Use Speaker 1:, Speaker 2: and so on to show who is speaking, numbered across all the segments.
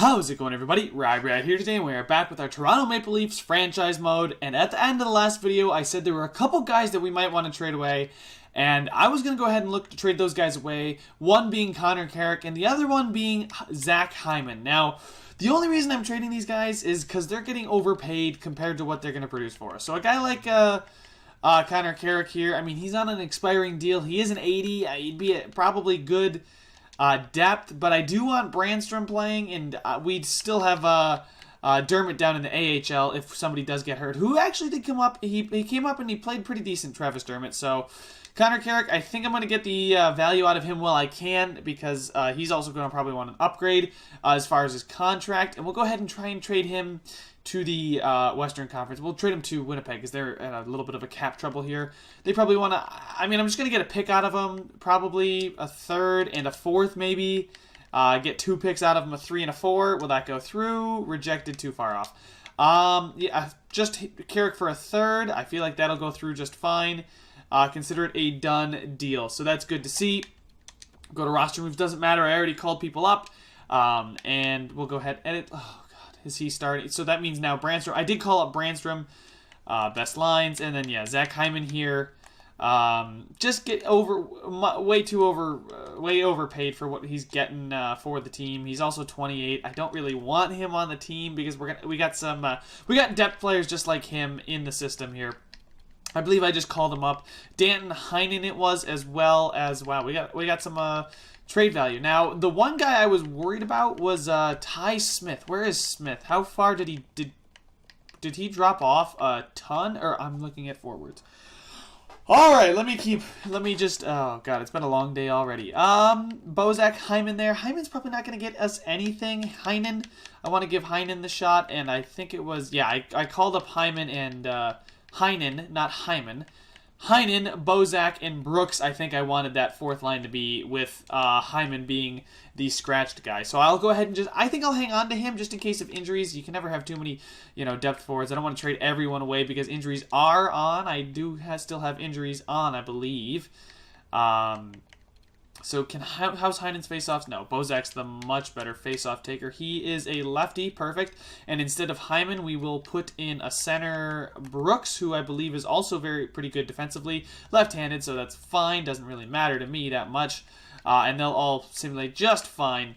Speaker 1: How's it going, everybody? Ryebread here today, and we are back with our Toronto Maple Leafs franchise mode. And at the end of the last video, I said there were a couple guys that we might want to trade away, and I was going to go ahead and look to trade those guys away. One being Connor Carrick, and the other one being Zach Hyman. Now, the only reason I'm trading these guys is because they're getting overpaid compared to what they're going to produce for us. So a guy like Connor Carrick here, I mean, he's on an expiring deal. He is an 80. He'd be probably good depth, but I do want Brandstrom playing, and we'd still have Dermott down in the AHL if somebody does get hurt, who actually did come up. He came up and he played pretty decent, Travis Dermott. So Connor Carrick, I think I'm going to get the value out of him while I can, because he's also going to probably want an upgrade as far as his contract, and we'll go ahead and try and trade him to the Western Conference. We'll trade him to Winnipeg because they're in a little bit of a cap trouble here. They probably want to... I mean, I'm just going to get a pick out of them. Probably a third and a fourth, maybe. Get 2 picks out of them, a 3 and a 4. Will that go through? Rejected, too far off. Yeah, just Carrick for a third. I feel like that'll go through just fine. Consider it a done deal. So that's good to see. Go to roster moves. Doesn't matter. I already called people up. And we'll go ahead and edit... Oh, is he starting? So that means now Brandstrom. I did call up Brandstrom, best lines, and then yeah, Zach Hyman here. Just get way overpaid for what he's getting for the team. He's also 28. I don't really want him on the team because we got depth players just like him in the system here. I believe I just called him up. Danton Heinen it was, as well as wow, we got some trade value. Now, the one guy I was worried about was Ty Smith. Where is Smith? How far did he drop off? A ton? Or I'm looking at forwards. All right, let me just, oh god, it's been a long day already. Bozak, Hyman there. Hyman's probably not going to get us anything. Heinen, I want to give Heinen the shot, and I think it was, yeah, I called up Hyman and Heinen, not Hyman. Heinen, Bozak, and Brooks, I think I wanted that fourth line to be, with Hyman being the scratched guy. So I'll go ahead and I think I'll hang on to him just in case of injuries. You can never have too many, depth forwards. I don't want to trade everyone away because injuries are on. I do still have injuries on, I believe. So how's Heinen's face-offs? No, Bozak's the much better face-off taker. He is a lefty, perfect. And instead of Hyman, we will put in a center, Brooks, who I believe is also pretty good defensively. Left-handed, so that's fine. Doesn't really matter to me that much. And they'll all simulate just fine.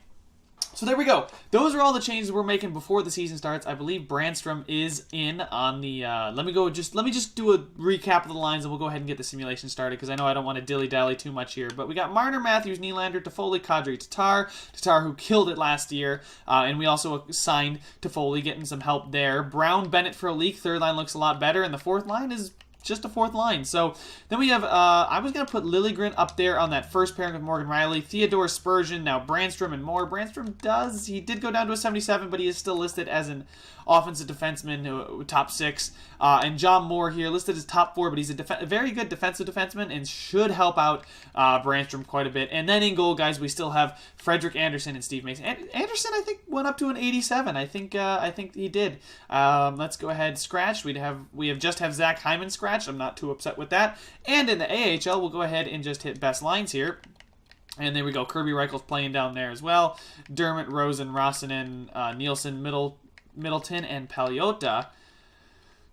Speaker 1: So there we go. Those are all the changes we're making before the season starts. I believe Brandstrom is in on the... Let me just do a recap of the lines, and we'll go ahead and get the simulation started, because I know I don't want to dilly-dally too much here. But we got Marner, Matthews, Nylander, Toffoli, Kadri, Tatar who killed it last year. And we also signed Toffoli, getting some help there. Brown, Bennett for a leak. Third line looks a lot better, and the fourth line is just a fourth line. So then we have, I was going to put Liljegren up there on that first pairing with Morgan Rielly. Theodore Spurgeon, now Brandstrom and more. Brandstrom he did go down to a 77, but he is still listed as an offensive defenseman, top 6. And John Moore here, listed as top 4, but he's a very good defensive defenseman and should help out Brandstrom quite a bit. And then in goal, guys, we still have Frederick Anderson and Steve Mason. Anderson, I think, went up to an 87. I think he did. Let's go ahead, scratch. We just have Zach Hyman scratch. I'm not too upset with that. And in the AHL, we'll go ahead and just hit best lines here. And there we go. Kirby Reichel's playing down there as well. Dermott, Rosen, Rossinen, Nielsen, Middleton, and Paliota.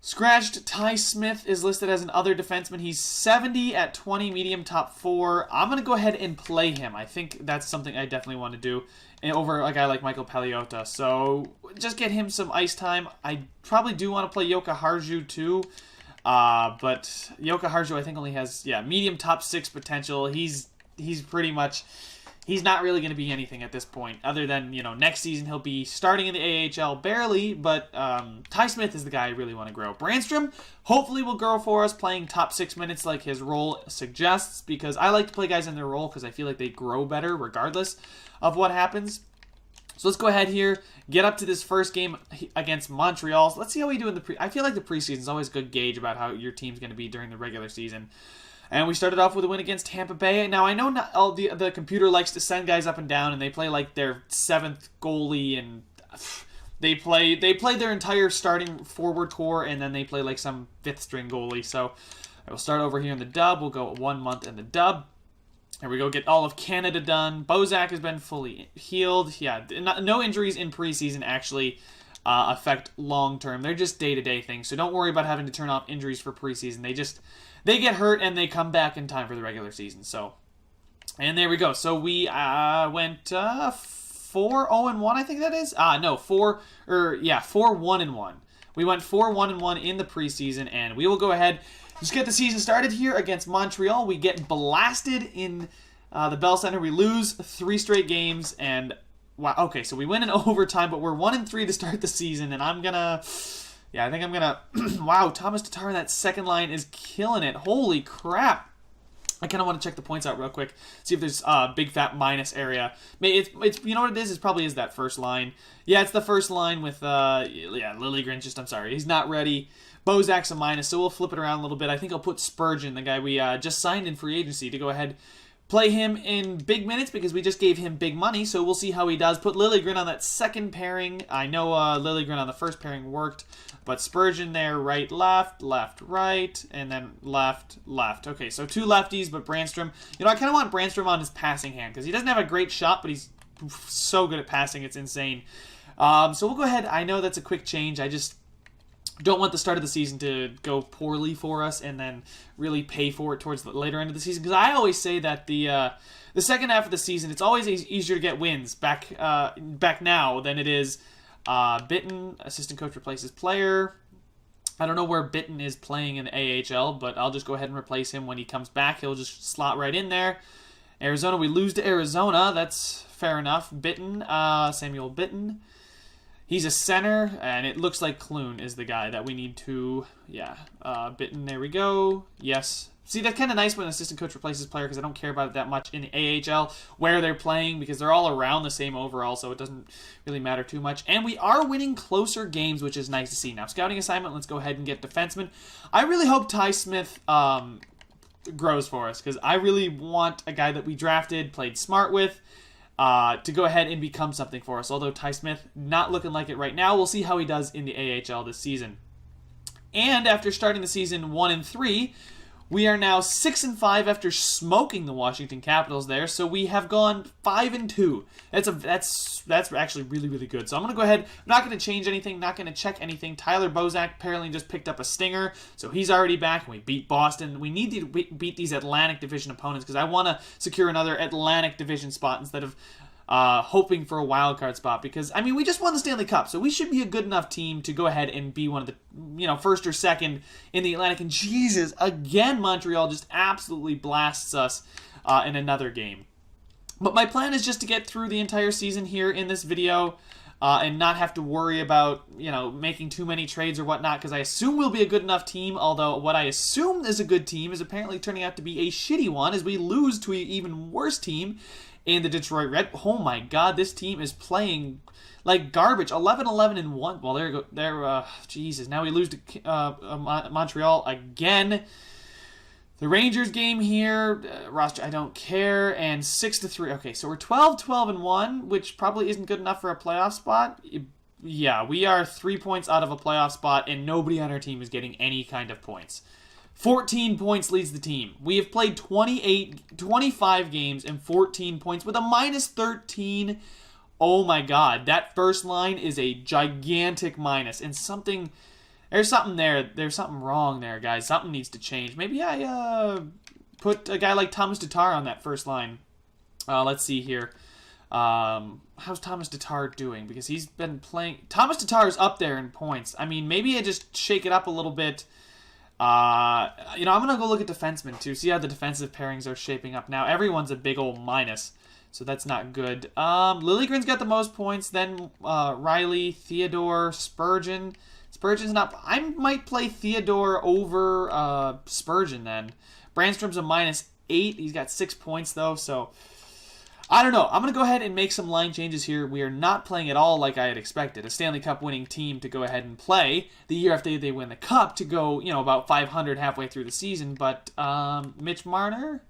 Speaker 1: Scratched, Ty Smith is listed as an other defenseman. He's 70 at 20, medium, top 4. I'm going to go ahead and play him. I think that's something I definitely want to do over a guy like Michael Paliota. So just get him some ice time. I probably do want to play Joka Harju too. But Joka Harju, I think, only has, medium top 6 potential. He's pretty much... He's not really going to be anything at this point, other than, next season he'll be starting in the AHL barely, but Ty Smith is the guy I really want to grow. Brandstrom hopefully will grow for us, playing top 6 minutes like his role suggests, because I like to play guys in their role because I feel like they grow better regardless of what happens. So let's go ahead here, get up to this first game against Montreal. So let's see how we do in the I feel like the preseason is always a good gauge about how your team's going to be during the regular season. And we started off with a win against Tampa Bay. Now, I know not all the computer likes to send guys up and down, and they play like their 7th goalie, and they play their entire starting forward core, and then they play like some 5th string goalie. So I will start over here in the dub. We'll go 1 month in the dub. Here we go, get all of Canada done. Bozak has been fully healed. Yeah, no injuries in preseason actually affect long-term. They're just day-to-day things, so don't worry about having to turn off injuries for preseason. They get hurt and they come back in time for the regular season. So, and there we go. So we went 4-0-1, I think that is. 4-1-1. We went 4-1-1 in the preseason, and we will go ahead. Let's get the season started here against Montreal. We get blasted in the Bell Center. We lose 3 straight games, and wow. Okay, so we win in overtime, but we're 1-3 to start the season, and I'm gonna. Yeah, I think I'm gonna. Wow, Thomas Tatar in that second line is killing it. Holy crap! I kind of want to check the points out real quick, see if there's a big fat minus area. It's you know what it is? It probably is that first line. Yeah, it's the first line with Liljegren. I'm sorry, he's not ready. Bozak's a minus, so we'll flip it around a little bit. I think I'll put Spurgeon, the guy we just signed in free agency, to go ahead. Play him in big minutes because we just gave him big money, so we'll see how he does. Put Liljegren on that second pairing. I know Liljegren on the first pairing worked, but Spurgeon there, right, left, right, and then left. Okay, so 2 lefties, but Brandstrom. You know, I kind of want Brandstrom on his passing hand because he doesn't have a great shot, but he's so good at passing, it's insane. So we'll go ahead. I know that's a quick change. I just don't want the start of the season to go poorly for us and then really pay for it towards the later end of the season. Because I always say that the second half of the season, it's always easier to get wins back now than it is. Bitten, assistant coach replaces player. I don't know where Bitten is playing in the AHL, but I'll just go ahead and replace him when he comes back. He'll just slot right in there. Arizona, we lose to Arizona. That's fair enough. Bitten, Samuel Bitten. He's a center, and it looks like Clune is the guy that we need to, Bitten, there we go. Yes. See, that's kind of nice when an assistant coach replaces player because I don't care about it that much in the AHL where they're playing because they're all around the same overall, so it doesn't really matter too much. And we are winning closer games, which is nice to see. Now, scouting assignment, let's go ahead and get defenseman. I really hope Ty Smith grows for us because I really want a guy that we drafted, played smart with, to go ahead and become something for us. Although Ty Smith, not looking like it right now. We'll see how he does in the AHL this season. And after starting the season 1-3, we are now 6-5 after smoking the Washington Capitals there. So we have gone 5-2. That's actually really, really good. So I'm going to go ahead. I'm not going to change anything. Not going to check anything. Tyler Bozak apparently just picked up a stinger. So he's already back. And we beat Boston. We need to beat these Atlantic Division opponents because I want to secure another Atlantic Division spot instead of hoping for a wild card spot because, I mean, we just won the Stanley Cup, so we should be a good enough team to go ahead and be one of the, first or second in the Atlantic. And Jesus, again, Montreal just absolutely blasts us in another game. But my plan is just to get through the entire season here in this video and not have to worry about, making too many trades or whatnot because I assume we'll be a good enough team, although what I assume is a good team is apparently turning out to be a shitty one as we lose to an even worse team in the Detroit Red. Oh my God, this team is playing like garbage. 11-11-1. Well, there you go. Jesus. Now we lose to Montreal again. The Rangers game here, roster, I don't care, and 6-3. Okay, so we're 12-12-1, which probably isn't good enough for a playoff spot. Yeah, we are 3 points out of a playoff spot, and nobody on our team is getting any kind of points. 14 points leads the team. We have played 25 games and 14 points with a -13. Oh my God, that first line is a gigantic minus. And there's something there. There's something wrong there, guys. Something needs to change. Maybe I put a guy like Thomas Tatar on that first line. Let's see here. How's Thomas Tatar doing? Because he's been playing. Thomas Tatar is up there in points. I mean, maybe I just shake it up a little bit. I'm going to go look at defensemen, too. See how the defensive pairings are shaping up now. Everyone's a big old minus, so that's not good. Liljegren's got the most points, then Riley, Theodore, Spurgeon. Spurgeon's not... I might play Theodore over Spurgeon, then. Brandstrom's a -8. He's got 6 points, though, so... I don't know. I'm going to go ahead and make some line changes here. We are not playing at all like I had expected. A Stanley Cup winning team to go ahead and play the year after they win the Cup to go, about 500 halfway through the season. But Mitch Marner,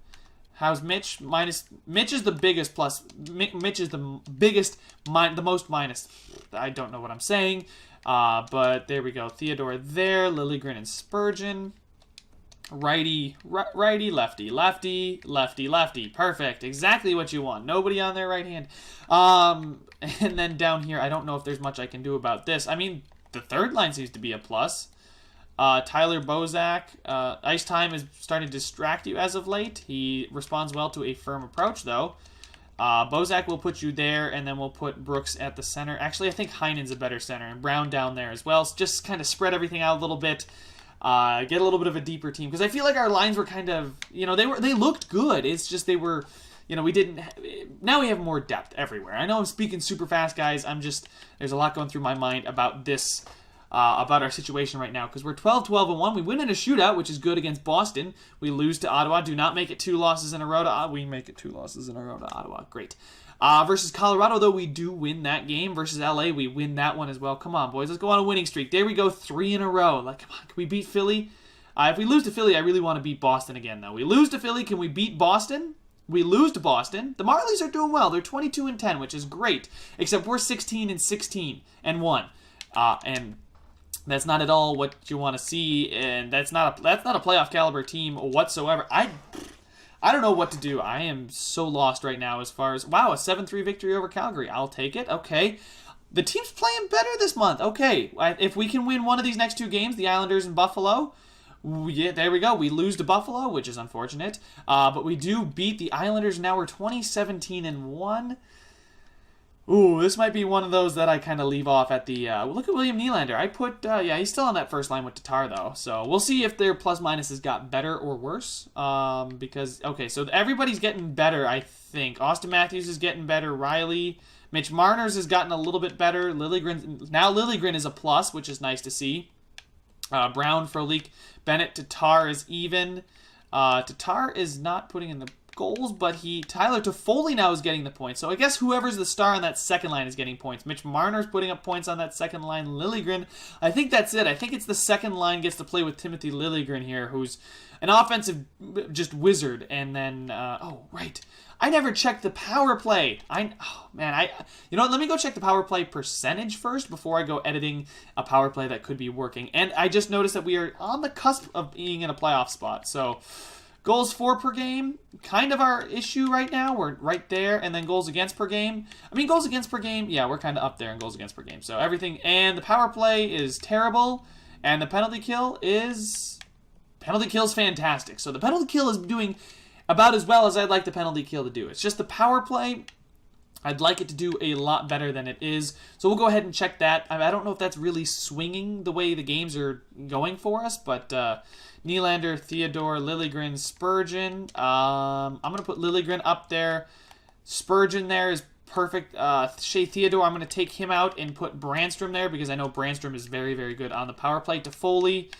Speaker 1: how's Mitch? Mitch is the biggest plus. Mitch is the biggest, the most minus. I don't know what I'm saying. But there we go. Theodore there, Liljegren and Spurgeon. Righty, righty, lefty, lefty, lefty, lefty. Perfect. Exactly what you want. Nobody on their right hand. And then down here, I don't know if there's much I can do about this. I mean, the third line seems to be a plus. Tyler Bozak. Ice time is starting to distract you as of late. He responds well to a firm approach, though. Bozak will put you there, and then we'll put Brooks at the center. Actually, I think Heinen's a better center, and Brown down there as well. So just kind of spread everything out a little bit. Get a little bit of a deeper team. Because I feel like our lines were kind of, they looked good. It's just they were, we didn't, now we have more depth everywhere. I know I'm speaking super fast, guys. There's a lot going through my mind about this, about our situation right now. Because we're 12-12-1. We win in a shootout, which is good against Boston. We lose to Ottawa. Do not make it 2 losses in a row to we make it 2 losses in a row to Ottawa. Great. Versus Colorado, though, we do win that game. Versus LA, we win that one as well. Come on, boys. Let's go on a winning streak. There we go. 3 in a row. Like, come on. Can we beat Philly? If we lose to Philly, I really want to beat Boston again, though. We lose to Philly. Can we beat Boston? We lose to Boston. The Marlies are doing well. They're 22-10, which is great. Except we're 16-16-1. And that's not at all what you want to see. And that's not a playoff caliber team whatsoever. I don't know what to do. I am so lost right now as far as, wow, a 7-3 victory over Calgary. I'll take it. Okay. The team's playing better this month. Okay. If we can win one of these next 2 games, the Islanders and Buffalo, yeah, there we go. We lose to Buffalo, which is unfortunate. But we do beat the Islanders. Now we're 20-17-1. Ooh, this might be one of those that I kind of leave off at the... look at William Nylander. I put... he's still on that first line with Tatar, though. So we'll see if their plus-minuses got better or worse. Because, okay, so everybody's getting better, I think. Austin Matthews is getting better. Riley. Mitch Marner's has gotten a little bit better. Now Liljegren is a plus, which is nice to see. Brown, Frolik, Bennett, Tatar is even. Tatar is not putting in the goals, but Tyler Toffoli now is getting the points. So I guess whoever's the star on that second line is getting points. Mitch Marner's putting up points on that second line. Liljegren, I think that's it. I think it's the second line gets to play with Timothy Liljegren here, who's an offensive just wizard. And then, right. I never checked the power play. You know what? Let me go check the power play percentage first before I go editing a power play that could be working. And I just noticed that we are on the cusp of being in a playoff spot. So goals for per game, kind of our issue right now. We're right there. And then goals against per game. Goals against per game, yeah, we're kind of up there in goals against per game. So everything, and the power play is terrible. And the penalty kill is fantastic. So the penalty kill is doing about as well as I'd like the penalty kill to do. It's just the power play, I'd like it to do a lot better than it is. So we'll go ahead and check that. I don't know if that's really swinging the way the games are going for us, but Nylander, Theodore, Liljegren, Spurgeon. I'm going to put Liljegren up there. Spurgeon there is perfect. Shea Theodore, I'm going to take him out and put Brandstrom there because I know Brandstrom is very, very good on the power play. Toffoli.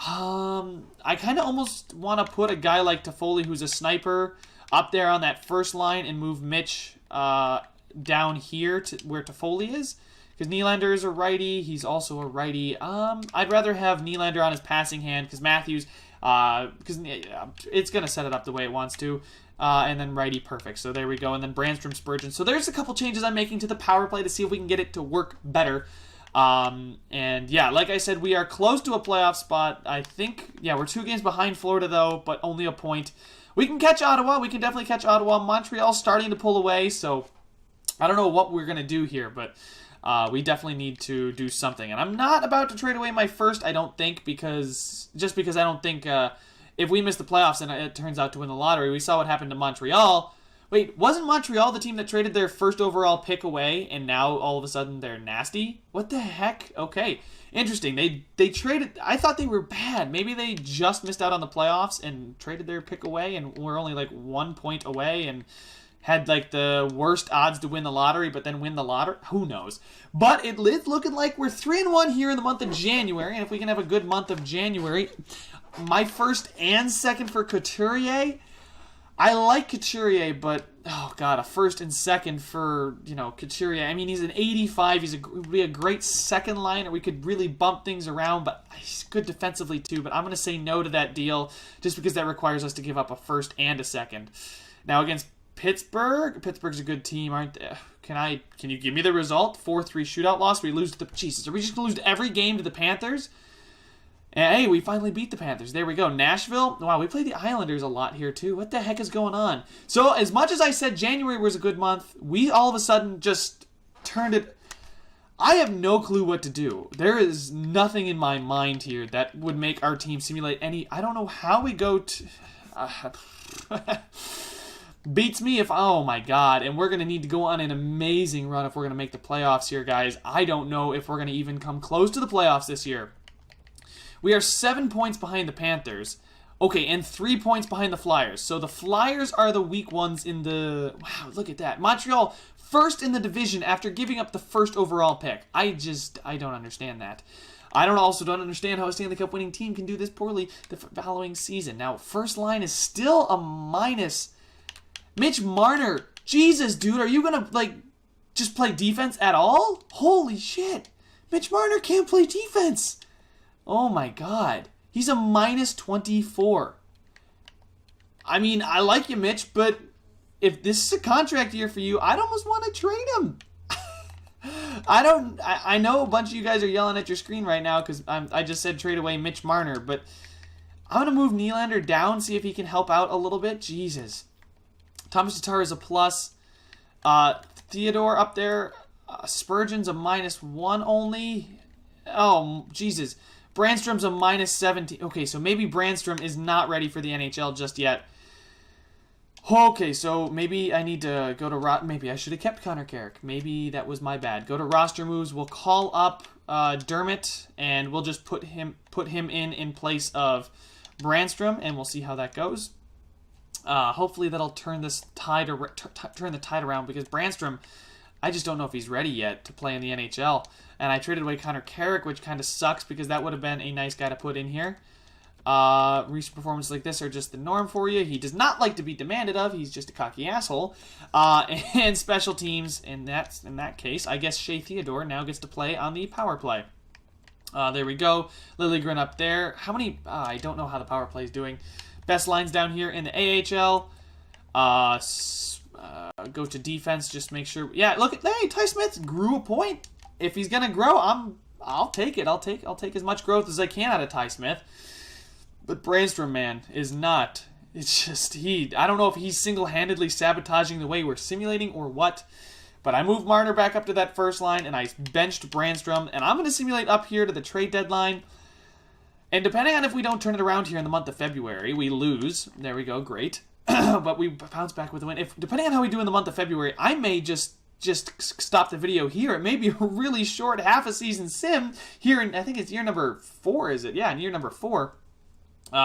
Speaker 1: I kind of almost want to put a guy like Toffoli, who's a sniper, up there on that first line and move Mitch down here to where Toffoli is. Because Nylander is a righty. He's also a righty. I'd rather have Nylander on his passing hand because Matthews, because it's going to set it up the way it wants to. And then righty, perfect. So there we go. And then Brandstrom, Spurgeon. So there's a couple changes I'm making to the power play to see if we can get it to work better. And yeah, like I said, we are close to a playoff spot. I think, yeah, we're 2 games behind Florida though, but only a point. We can catch Ottawa. We can definitely catch Ottawa. Montreal's starting to pull away, so I don't know what we're going to do here, but we definitely need to do something. And I'm not about to trade away my first, I don't think, because I don't think if we miss the playoffs and it turns out to win the lottery, we saw what happened to Montreal. Wait, wasn't Montreal the team that traded their first overall pick away, and now all of a sudden they're nasty? What the heck? Okay, interesting. They traded... I thought they were bad. Maybe they just missed out on the playoffs and traded their pick away, and we're only like 1 point away, and had like the worst odds to win the lottery, but then win the lottery. Who knows? But it's looking like we're 3-1 here in the month of January, and if we can have a good month of January, my first and second for Couturier... I like Couturier, but, oh God, a first and second for, Couturier. He's an 85. Would be a great second liner. We could really bump things around, but he's good defensively too. But I'm going to say no to that deal just because that requires us to give up a first and a second. Now, against Pittsburgh's a good team, aren't they? Can you give me the result? 4-3 shootout loss. We lose to the... Jesus, are we just going to lose every game to the Panthers? And hey, we finally beat the Panthers. There we go. Nashville. Wow, we played the Islanders a lot here too. What the heck is going on? So as much as I said January was a good month, we all of a sudden just turned it. I have no clue what to do. There is nothing in my mind here that would make our team simulate any. I don't know how we go to. Beats me if, oh my god, and we're going to need to go on an amazing run if we're going to make the playoffs here, guys. I don't know if we're going to even come close to the playoffs this year. We are 7 points behind the Panthers. Okay, and 3 points behind the Flyers. So the Flyers are the weak ones in the... Wow, look at that. Montreal, first in the division after giving up the first overall pick. I don't understand that. I also don't understand how a Stanley Cup winning team can do this poorly the following season. Now, first line is still a minus. Mitch Marner. Jesus, dude, are you going to, just play defense at all? Holy shit. Mitch Marner can't play defense. Oh my god. He's a minus 24. I mean, I like you, Mitch, but if this is a contract year for you, I'd almost want to trade him. I know a bunch of you guys are yelling at your screen right now because I just said trade away Mitch Marner, but I'm going to move Nylander down, see if he can help out a little bit. Jesus. Thomas Tatar is a plus. Theodore up there. Spurgeon's a -1 only. Oh, Jesus. Brandstrom's a -17. Okay, so maybe Brandstrom is not ready for the NHL just yet. Okay, so maybe I need to go to... Maybe I should have kept Connor Carrick. Maybe that was my bad. Go to roster moves. We'll call up Dermott, and we'll just put him in place of Brandstrom, and we'll see how that goes. Hopefully that'll turn this turn the tide around, because Brandstrom, I just don't know if he's ready yet to play in the NHL. And I traded away Connor Carrick, which kind of sucks because that would have been a nice guy to put in here. Recent performances like this are just the norm for you. He does not like to be demanded of. He's just a cocky asshole. And special teams, in that case, I guess Shea Theodore now gets to play on the power play. There we go. Liljegren up there. How many... I don't know how the power play is doing. Best lines down here in the AHL. Go to defense. Just make sure... Yeah, look at... Hey, Ty Smith grew a point. If he's going to grow, I'll take it. I'll take as much growth as I can out of Ty Smith. But Brandstrom, man, is not. It's just I don't know if he's single-handedly sabotaging the way we're simulating or what. But I moved Marner back up to that first line, and I benched Brandstrom. And I'm going to simulate up here to the trade deadline. And depending on if we don't turn it around here in the month of February, we lose. There we go, great. But we bounce back with a win. Depending on how we do in the month of February, I may just stop the video here. It may be a really short half-a-season sim here in, I think it's year number 4, is it? Yeah, in year number 4.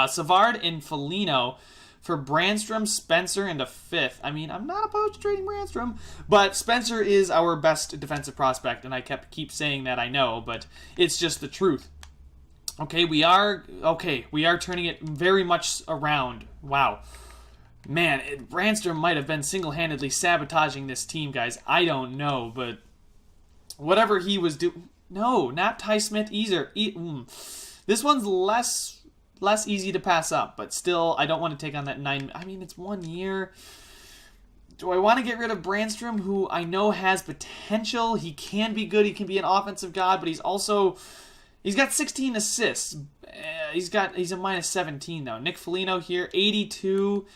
Speaker 1: Savard and Foligno for Brandstrom, Spencer, and a 5th. I mean, I'm not opposed to trading Brandstrom, but Spencer is our best defensive prospect, and I keep saying that, I know, but it's just the truth. Okay, we are turning it very much around. Wow. Man, Brandstrom might have been single-handedly sabotaging this team, guys. I don't know, but whatever he was doing... No, not Ty Smith either. This one's less easy to pass up, but still, I don't want to take on that 9... I mean, it's 1 year. Do I want to get rid of Brandstrom, who I know has potential? He can be good. He can be an offensive god, but he's also... He's got 16 assists. He's a -17, though. Nick Foligno here, 82.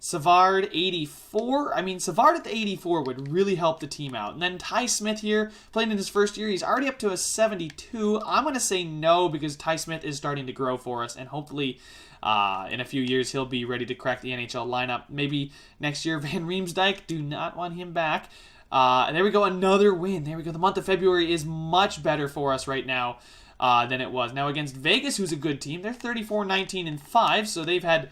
Speaker 1: Savard, 84. I mean, Savard at the 84 would really help the team out. And then Ty Smith here, playing in his first year, he's already up to a 72. I'm going to say no because Ty Smith is starting to grow for us, and hopefully in a few years he'll be ready to crack the NHL lineup. Maybe next year, Van Riemsdyk, do not want him back. There we go, another win. There we go. The month of February is much better for us right now than it was. Now against Vegas, who's a good team, they're 34-19-5, so they've had...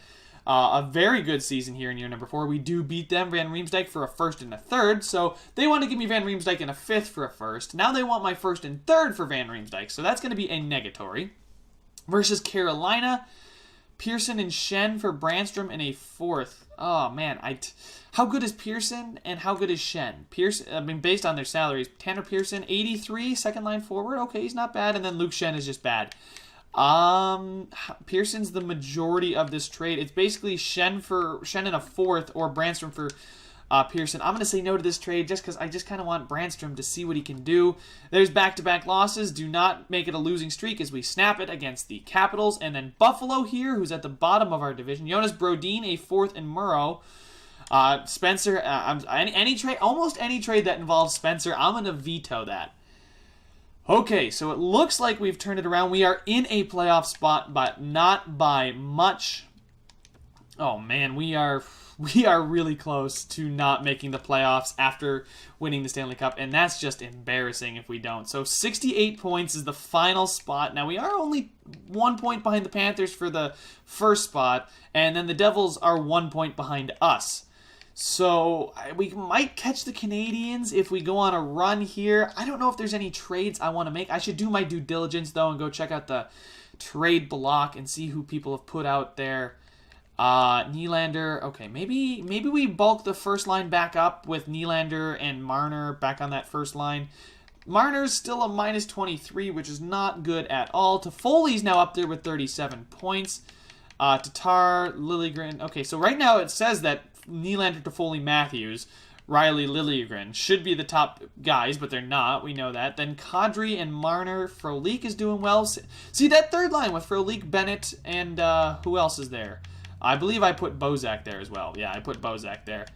Speaker 1: a very good season here in year number 4. We do beat them, Van Riemsdyk, for a 1st and a 3rd. So they want to give me Van Riemsdyk and a 5th for a 1st. Now they want my 1st and 3rd for Van Riemsdyk. So that's going to be a negatory. Versus Carolina, Pearson and Shen for Brandstrom and a 4th. Oh, man. How good is Pearson and how good is Shen? Pearson, I mean, based on their salaries, Tanner Pearson, 83, second line forward. Okay, he's not bad. And then Luke Shen is just bad. Pearson's the majority of this trade. It's basically Shen and a 4th, or Brandstrom for Pearson. I'm going to say no to this trade just because I just kind of want Brandstrom to see what he can do. There's back-to-back losses. Do not make it a losing streak as we snap it against the Capitals. And then Buffalo here, who's at the bottom of our division. Jonas Brodin, a fourth in Murrow. Spencer, any trade, almost any trade that involves Spencer, I'm going to veto that. Okay, so it looks like we've turned it around. We are in a playoff spot, but not by much. Oh man, we are really close to not making the playoffs after winning the Stanley Cup, and that's just embarrassing if we don't. So 68 points is the final spot. Now, we are only 1 point behind the Panthers for the first spot, and then the Devils are 1 point behind us. So we might catch the Canadiens if we go on a run here. I don't know if there's any trades I want to make. I should do my due diligence, though, and go check out the trade block and see who people have put out there. Nylander, okay, maybe we bulk the first line back up with Nylander and Marner back on that first line. Marner's still a minus 23, which is not good at all. Toffoli's now up there with 37 points. Tatar, Liljegren. Okay, so right now it says that Nylander, Toffoli, Matthews, Riley, Liljegren should be the top guys, but they're not. We know that. Then Kadri and Marner. Frolik is doing well. See that third line with Frolik, Bennett, and who else is there? I believe I put Bozak there as well. Yeah, I put Bozak there.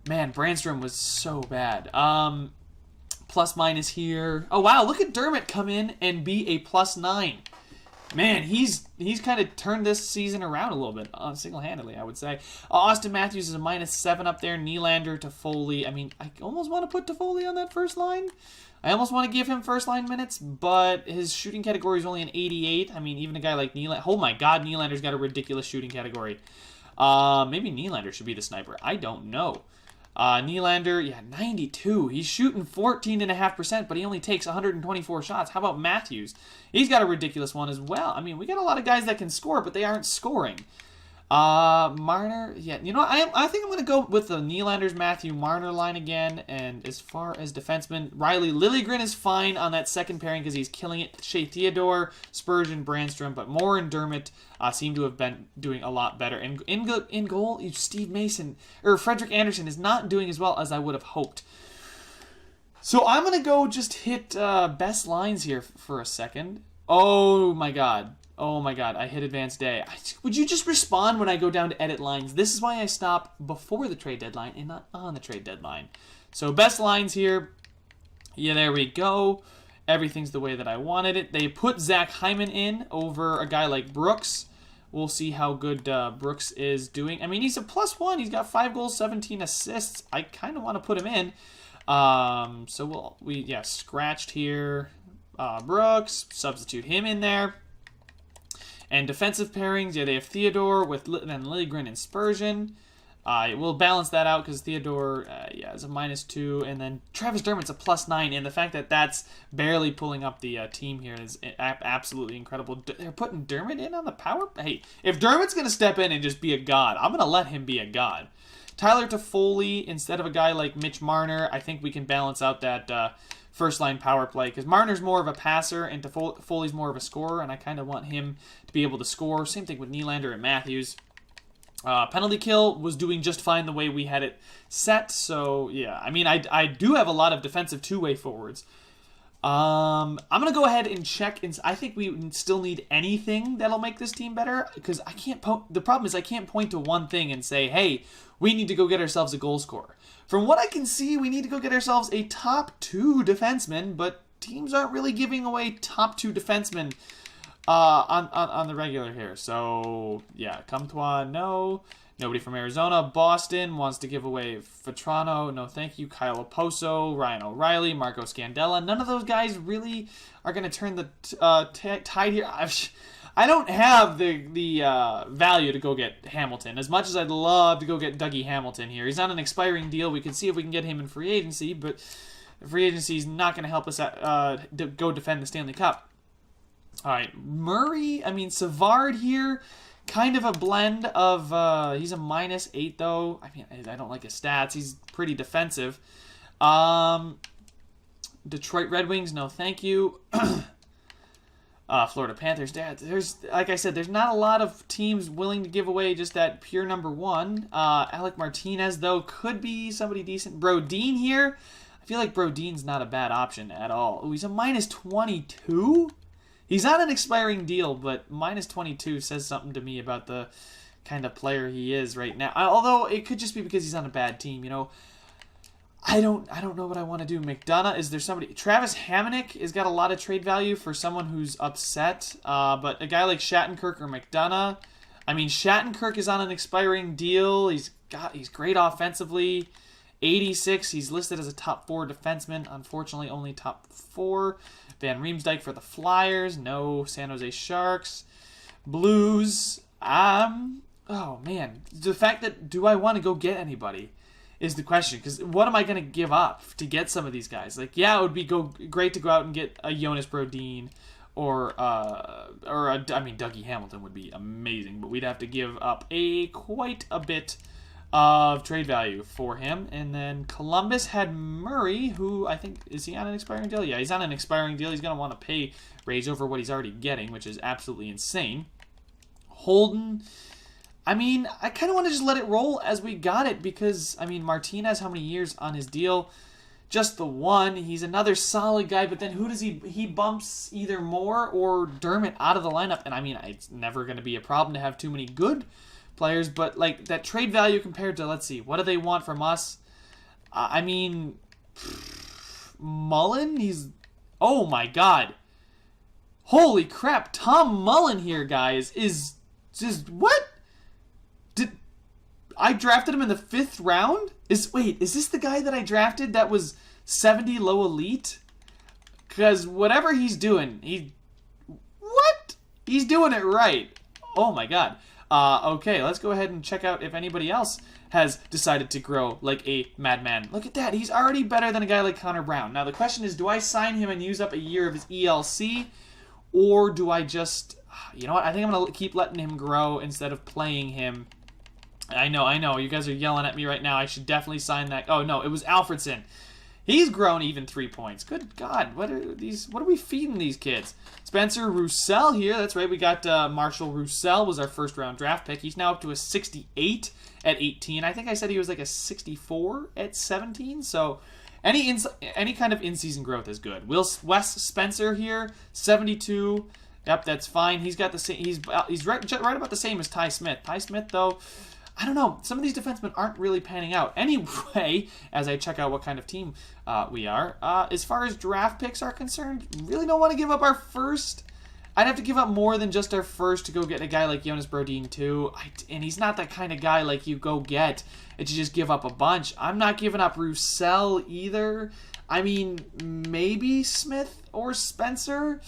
Speaker 1: Man, Brandstrom was so bad. Plus minus here. Oh, wow, look at Dermott come in and be a +9. Man, he's kind of turned this season around a little bit, single-handedly, I would say. Austin Matthews is a -7 up there. Nylander, Toffoli. I mean, I almost want to put Toffoli on that first line. I almost want to give him first-line minutes, but his shooting category is only an 88. I mean, even a guy like Nylander. Oh, my God, Nylander's got a ridiculous shooting category. Maybe Nylander should be the sniper. I don't know. Nylander, yeah, 92. He's shooting 14.5%, but he only takes 124 shots. How about Matthews? He's got a ridiculous one as well. I mean, we got a lot of guys that can score, but they aren't scoring. Marner, yeah, you know, I think I'm going to go with the Nylander's Matthew Marner line again. And as far as defensemen, Riley Liljegren is fine on that second pairing because he's killing it. Shea Theodore, Spurgeon, Brandstrom, but Moore and Dermott seem to have been doing a lot better. And in goal, Steve Mason, or Frederick Anderson is not doing as well as I would have hoped. So I'm going to go just hit best lines here for a second. Oh my God. Oh my God, I hit advanced day. Would you just respond when I go down to edit lines? This is why I stop before the trade deadline and not on the trade deadline. So best lines here. Yeah, there we go. Everything's the way that I wanted it. They put Zach Hyman in over a guy like Brooks. We'll see how good Brooks is doing. I mean, he's a +1. He's got 5 goals, 17 assists. I kind of want to put him in. So we scratched here. Brooks, substitute him in there. And defensive pairings, yeah, they have Theodore with then Liljegren and Spurgeon. We'll balance that out because Theodore, is a -2. And then Travis Dermott's a +9. And the fact that that's barely pulling up the team here is absolutely incredible. They're putting Dermott in on the power. Hey, if Dermott's going to step in and just be a god, I'm going to let him be a god. Tyler Toffoli, instead of a guy like Mitch Marner, I think we can balance out that first-line power play, because Marner's more of a passer and Toffoli's more of a scorer, and I kind of want him to be able to score. Same thing with Nylander and Matthews. Penalty kill was doing just fine the way we had it set, so yeah. I mean, I do have a lot of defensive two-way forwards. I'm going to go ahead and check. I think we still need anything that'll make this team better, because I can't. The problem is I can't point to one thing and say, hey, we need to go get ourselves a goal scorer. From what I can see, we need to go get ourselves a top 2 defenseman, but teams aren't really giving away top 2 defensemen on the regular here. So, yeah, Comtois, no. Nobody from Arizona. Boston wants to give away Vetrano. No, thank you. Kyle Oposo, Ryan O'Reilly, Marco Scandella. None of those guys really are going to turn the tide here. I don't have the value to go get Hamilton. As much as I'd love to go get Dougie Hamilton here. He's on an expiring deal. We can see if we can get him in free agency, but free agency is not going to help us go defend the Stanley Cup. All right, Savard here. Kind of a blend of, he's a -8 though. I mean, I don't like his stats. He's pretty defensive. Detroit Red Wings, no thank you. Florida Panthers. There's, like I said, there's not a lot of teams willing to give away just that pure number 1. Alec Martinez, though, could be somebody decent. Brodin here. I feel like Brodin's not a bad option at all. Oh, he's a minus 22? He's not an expiring deal, but minus 22 says something to me about the kind of player he is right now. Although it could just be because he's on a bad team, you know. I don't know what I want to do. McDonough, is there somebody? Travis Hamonic has got a lot of trade value for someone who's upset. But a guy like Shattenkirk or McDonough, I mean, Shattenkirk is on an expiring deal. He's great offensively. 86. He's listed as a top 4 defenseman. Unfortunately, only top 4. Van Riemsdyk for the Flyers. No. San Jose Sharks. Blues. Oh man, the fact that do I want to go get anybody is the question, because what am I going to give up to get some of these guys? Like, yeah, it would be great to go out and get a Jonas Brodin or Dougie Hamilton would be amazing, but we'd have to give up quite a bit of trade value for him. And then Columbus had Murray, who I think, is he on an expiring deal? Yeah, he's on an expiring deal. He's going to want to raise over what he's already getting, which is absolutely insane. Holden, I mean, I kind of want to just let it roll as we got it because, I mean, Martinez, how many years on his deal? Just the 1. He's another solid guy, but then who does he bumps either Moore or Dermott out of the lineup. And I mean, it's never going to be a problem to have too many good players, but like that trade value compared to, let's see, what do they want from us? I mean, Mullen, oh my God. Holy crap, Tom Mullen here, guys, is just, what? I drafted him in the 5th round? Is this the guy that I drafted that was 70 low elite? Because whatever he's doing, he's doing it right. Oh my God. Okay, let's go ahead and check out if anybody else has decided to grow like a madman. Look at that. He's already better than a guy like Connor Brown. Now the question is, do I sign him and use up a year of his ELC? Or do I just, you know what? I think I'm going to keep letting him grow instead of playing him. I know. You guys are yelling at me right now. I should definitely sign that. Oh, no, it was Alfredson. He's grown even 3 points. Good God, what are we feeding these kids? Spencer Roussel here. That's right, we got Marshall Roussel was our 1st round draft pick. He's now up to a 68 at 18. I think I said he was like a 64 at 17. So any kind of in-season growth is good. Wes Spencer here, 72. Yep, that's fine. He's got the same. He's right about the same as Ty Smith. Ty Smith, though, I don't know. Some of these defensemen aren't really panning out. Anyway, as I check out what kind of team we are, as far as draft picks are concerned, really don't want to give up our 1st. I'd have to give up more than just our 1st to go get a guy like Jonas Brodin, too. And he's not that kind of guy like you go get and you just give up a bunch. I'm not giving up Roussel either. I mean, maybe Smith or Spencer.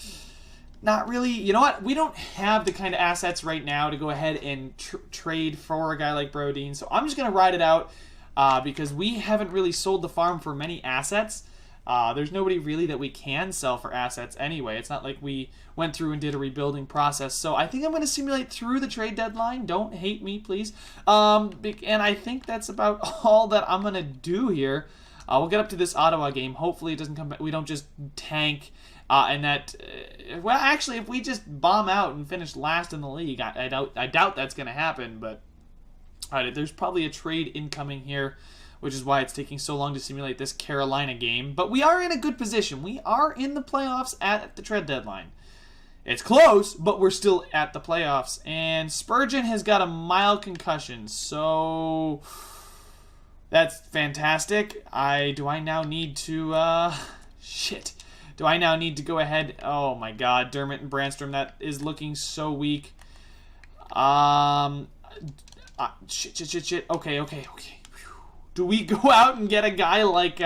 Speaker 1: Not really. You know what? We don't have the kind of assets right now to go ahead and trade for a guy like Brodin. So I'm just going to ride it out because we haven't really sold the farm for many assets. There's nobody really that we can sell for assets anyway. It's not like we went through and did a rebuilding process. So I think I'm going to simulate through the trade deadline. Don't hate me, please. And I think that's about all that I'm going to do here. We'll get up to this Ottawa game. Hopefully it doesn't come back. We don't just tank. Well, actually, if we just bomb out and finish last in the league, I doubt that's going to happen. But there's probably a trade incoming here, which is why it's taking so long to simulate this Carolina game. But we are in a good position. We are in the playoffs at the trade deadline. It's close, but we're still at the playoffs. And Spurgeon has got a mild concussion, so that's fantastic. Do I now need to Do I now need to go ahead? Oh my God, Dermott and Brandstrom, that is looking so weak. Shit. Okay. Do we go out and get a guy like,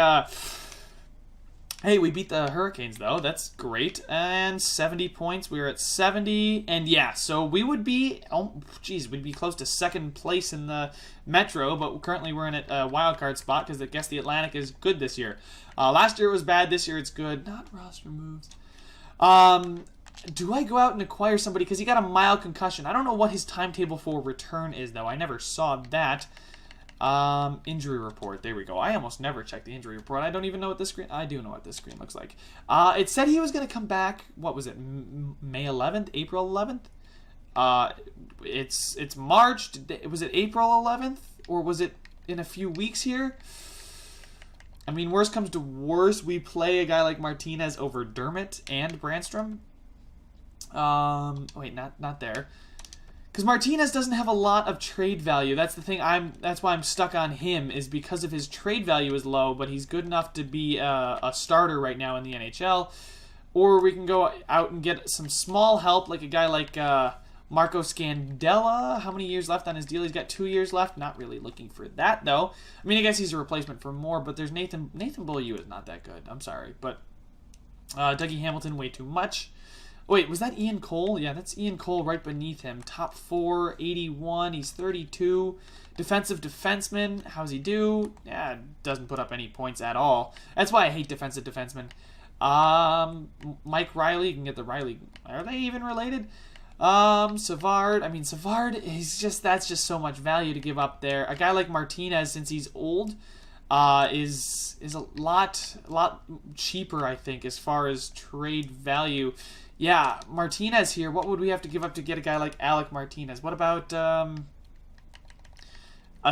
Speaker 1: hey, we beat the Hurricanes though. That's great. And 70 points. We're at 70. And yeah, so we would be, we'd be close to 2nd place in the Metro, but currently we're in a wild card spot because I guess the Atlantic is good this year. Last year it was bad. This year it's good. Not roster moves. Do I go out and acquire somebody? Because he got a mild concussion. I don't know what his timetable for return is, though. I never saw that. Injury report. There we go. I almost never check the injury report. I don't even know what this screen... I do know what this screen looks like. It said he was going to come back, what was it, May 11th? April 11th? It's March. Was it April 11th? Or was it in a few weeks here? I mean, worst comes to worst, we play a guy like Martinez over Dermott and Brandstrom. Wait, not there. Because Martinez doesn't have a lot of trade value. That's the thing. That's why I'm stuck on him, is because of his trade value is low, but he's good enough to be a starter right now in the NHL. Or we can go out and get some small help, like a guy like Marco Scandella. How many years left on his deal? He's got 2 years left. Not really looking for that, though. I mean, I guess he's a replacement for Moore, but there's Nathan Beaulieu is not that good. I'm sorry. But Dougie Hamilton, way too much. Wait, was that Ian Cole? Yeah, that's Ian Cole right beneath him. Top 4, 81. He's 32. Defensive defenseman. How's he do? Yeah, doesn't put up any points at all. That's why I hate defensive defensemen. Mike Riley. You can get the Riley. Are they even related? Savard. I mean, Savard is that's just so much value to give up there. A guy like Martinez, since he's old, is a lot cheaper, I think, as far as trade value. Yeah, Martinez here. What would we have to give up to get a guy like Alec Martinez? What about a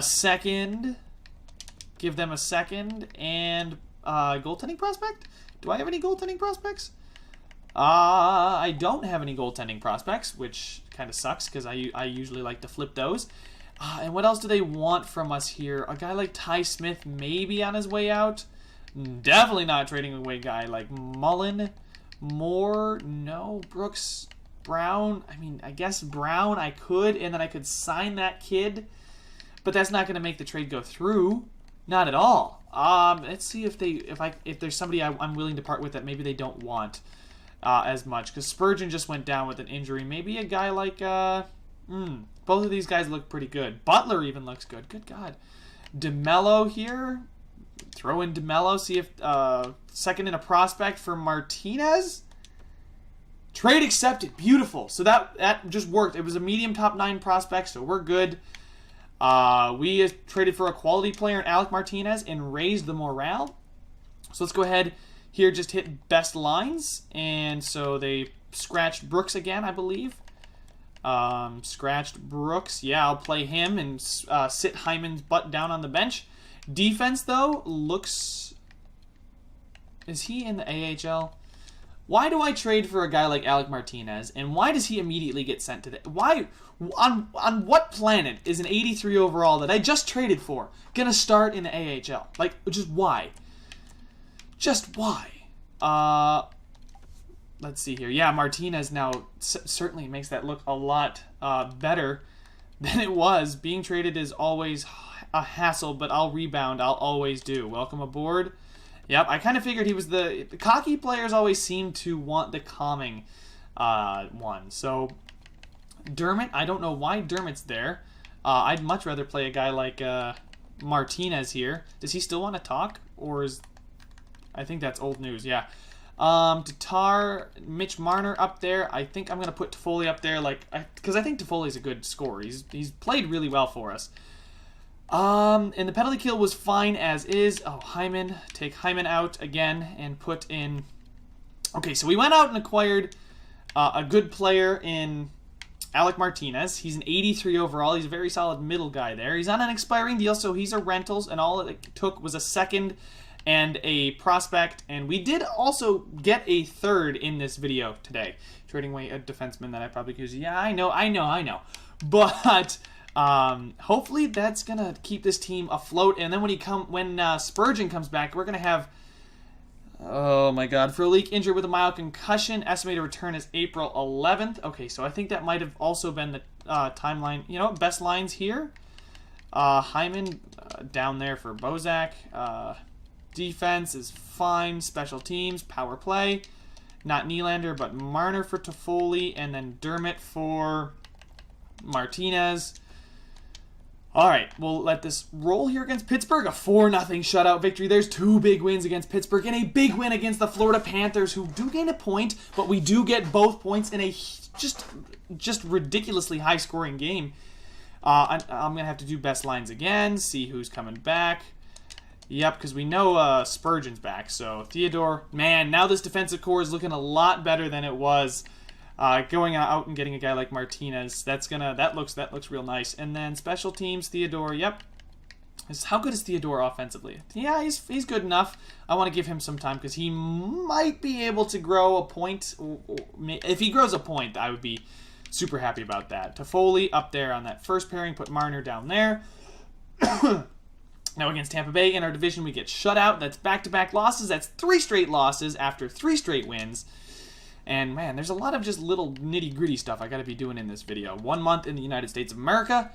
Speaker 1: second? Give them a second and goaltending prospect? Do I have any goaltending prospects? I don't have any goaltending prospects, which kind of sucks because I usually like to flip those. And what else do they want from us here? A guy like Ty Smith maybe on his way out? Definitely not trading away a guy like Mullen. Moore, no. Brooks, Brown. I mean, I guess Brown I could, and then I could sign that kid. But that's not going to make the trade go through. Not at all. Let's see if there's somebody I'm willing to part with that maybe they don't want as much. Because Spurgeon just went down with an injury. Maybe a guy like... both of these guys look pretty good. Butler even looks good. Good God. DeMello here. Throw in DeMello. See if second in a prospect for Martinez. Trade accepted. Beautiful. So that just worked. It was a medium top 9 prospect, so we're good. We traded for a quality player in Alec Martinez and raised the morale. So let's go ahead here, just hit best lines. And so they scratched Brooks again, I believe. Scratched Brooks. Yeah, I'll play him and sit Hyman's butt down on the bench. Defense, though, looks... Is he in the AHL? Why do I trade for a guy like Alec Martinez, and why does he immediately get sent to the... Why? On what planet is an 83 overall that I just traded for gonna start in the AHL? Like, just why? Just why? Let's see here. Yeah, Martinez now certainly makes that look a lot better than it was. Being traded is always a hassle, but I'll rebound. I'll always do. Welcome aboard. Yep, I kind of figured he was the cocky players always seem to want the calming one. So Dermott, I don't know why Dermott's there. I'd much rather play a guy like Martinez here. Does he still want to talk, or is... I think that's old news. Yeah. Tatar, Mitch Marner up there. I think I'm gonna put Toffoli up there, because I think Toffoli's a good scorer. He's played really well for us. And the penalty kill was fine as is. Oh, Hyman. Take Hyman out again and put in... Okay, so we went out and acquired a good player in Alec Martinez. He's an 83 overall. He's a very solid middle guy there. He's on an expiring deal, so he's a rentals, and all it took was a second and a prospect. And we did also get a third in this video today. Trading away a defenseman that I probably could use. Yeah, I know. But... hopefully that's gonna keep this team afloat, and then when Spurgeon comes back, we're gonna have, oh my God, Frolik injured with a mild concussion. Estimated return is April 11th. Okay, so I think that might have also been the timeline. You know, best lines here. Hyman down there for Bozak. Defense is fine. Special teams, power play. Not Nylander, but Marner for Toffoli, and then Dermott for Martinez. All right, we'll let this roll here against Pittsburgh. A 4-0 shutout victory. There's 2 big wins against Pittsburgh and a big win against the Florida Panthers, who do gain a point, but we do get both points in a just ridiculously high-scoring game. I'm going to have to do best lines again, see who's coming back. Yep, because we know Spurgeon's back. So Theodore, man, now this defensive core is looking a lot better than it was. Going out and getting a guy like Martinez, that looks real nice. And then special teams, Theodore, yep. How good is Theodore offensively? Yeah, he's good enough. I want to give him some time because he might be able to grow a point. If he grows a point, I would be super happy about that. Toffoli up there on that first pairing, put Marner down there. Now against Tampa Bay in our division, we get shut out. That's back-to-back losses. That's 3 straight losses after 3 straight wins. And man, there's a lot of just little nitty-gritty stuff I got to be doing in this video. 1 month in the United States of America.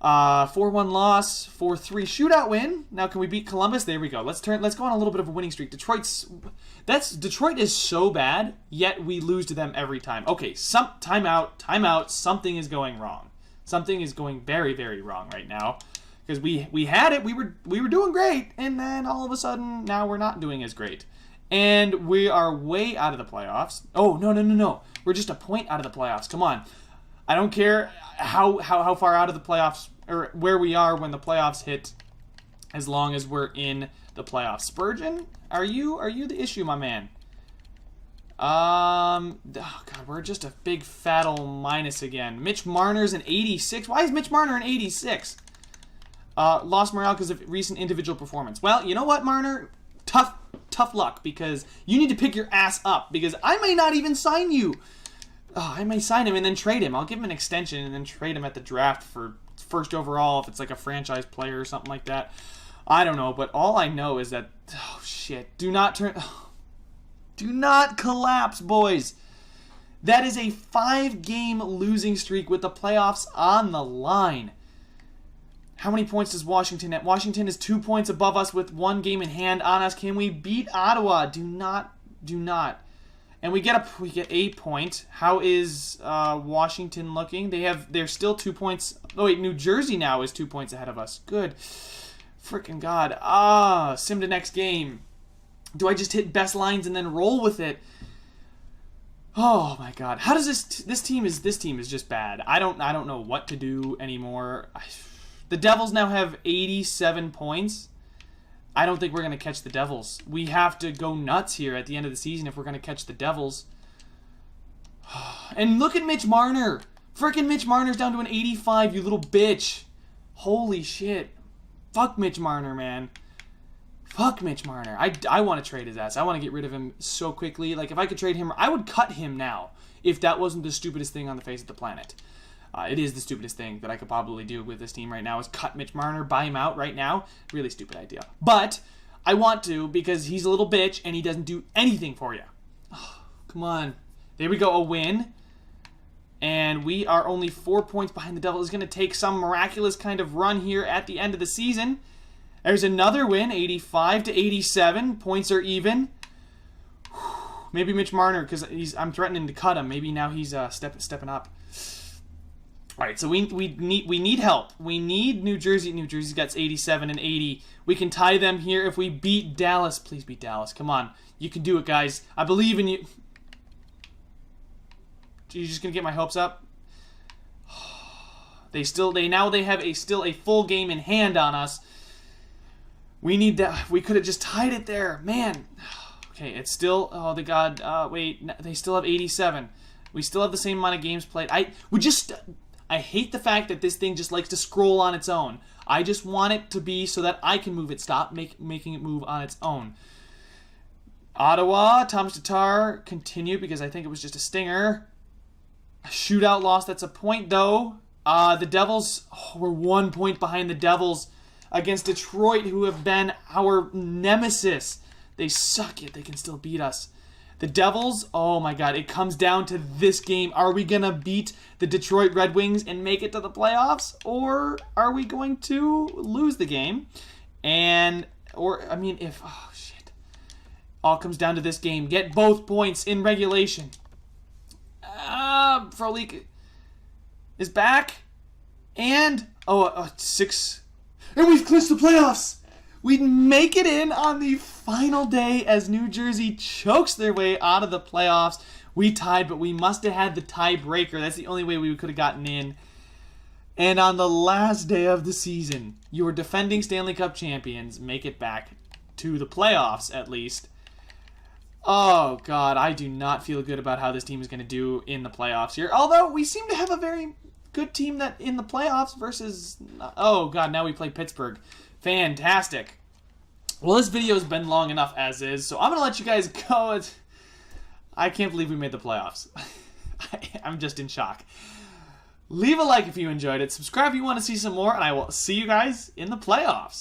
Speaker 1: 4-1 loss, 4-3 shootout win. Now can we beat Columbus? There we go. Let's go on a little bit of a winning streak. Detroit is so bad, yet we lose to them every time. Okay, timeout. Something is going wrong. Something is going very, very wrong right now. Because we had it, we were doing great, and then all of a sudden now we're not doing as great. And we are way out of the playoffs. Oh, no. We're just a point out of the playoffs. Come on. I don't care how far out of the playoffs or where we are when the playoffs hit, as long as we're in the playoffs. Spurgeon, are you the issue, my man? Oh God, we're just a big fatal minus again. Mitch Marner's an 86. Why is Mitch Marner an 86? Lost morale because of recent individual performance. Well, you know what, Marner? Tough luck, because you need to pick your ass up, because I may not even sign you. I may sign him and then trade him. I'll give him an extension and then trade him at the draft for first overall if it's like a franchise player or something like that. I don't know, but all I know is that, oh shit, do not collapse, boys. That is a 5-game losing streak with the playoffs on the line. How many points does Washington have? Washington is 2 points above us with 1 game in hand on us. Can we beat Ottawa? Do not. And we get a point. How is Washington looking? They're still 2 points. Oh wait, New Jersey now is 2 points ahead of us. Good. Freaking God. Sim to next game. Do I just hit best lines and then roll with it? Oh my God. How does this team is just bad. I don't know what to do anymore. The Devils now have 87 points. I don't think we're going to catch the Devils. We have to go nuts here at the end of the season if we're going to catch the Devils. And look at Mitch Marner. Frickin' Mitch Marner's down to an 85, you little bitch. Holy shit. Fuck Mitch Marner, man. Fuck Mitch Marner. I want to trade his ass. I want to get rid of him so quickly. Like, if I could trade him, I would cut him now if that wasn't the stupidest thing on the face of the planet. It is the stupidest thing that I could probably do with this team right now is cut Mitch Marner, buy him out right now. Really stupid idea. But I want to because he's a little bitch and he doesn't do anything for you. Oh, come on. There we go, a win. And we are only 4 points behind the Devils. It's going to take some miraculous kind of run here at the end of the season. There's another win, 85 to 87. Points are even. Maybe Mitch Marner, because I'm threatening to cut him. Maybe now he's stepping up. All right, so we need help. We need New Jersey. New Jersey's got 87 and 80. We can tie them here if we beat Dallas. Please beat Dallas. Come on. You can do it, guys. I believe in you. You're just going to get my hopes up? They have still a full game in hand on us. We need that. We could have just tied it there. Man. Okay, it's still... Oh, the God. Wait. They still have 87. We still have the same amount of games played. I hate the fact that this thing just likes to scroll on its own. I just want it to be so that I can move it. Stop making it move on its own. Ottawa, Thomas Tatar continued because I think it was just a stinger. A shootout loss. That's a point, though. The Devils were 1 point behind the Devils against Detroit, who have been our nemesis. They suck, yet they can still beat us. The Devils, oh my God, it comes down to this game. Are we going to beat the Detroit Red Wings and make it to the playoffs? Or are we going to lose the game? Oh shit. All comes down to this game. Get both points in regulation. Frolik is back. And, 6. And we've clinched the playoffs. We'd make it in on the final day as New Jersey chokes their way out of the playoffs. We tied, but we must have had the tiebreaker. That's the only way we could have gotten in. And on the last day of the season, you were defending Stanley Cup champions, make it back to the playoffs at least. Oh, God, I do not feel good about how this team is going to do in the playoffs here. Although, we seem to have a very good team that in the playoffs versus... Oh, God, now we play Pittsburgh. Fantastic. Well, this video has been long enough as is, so I'm going to let you guys go. I can't believe we made the playoffs. I'm just in shock. Leave a like if you enjoyed it. Subscribe if you want to see some more, and I will see you guys in the playoffs.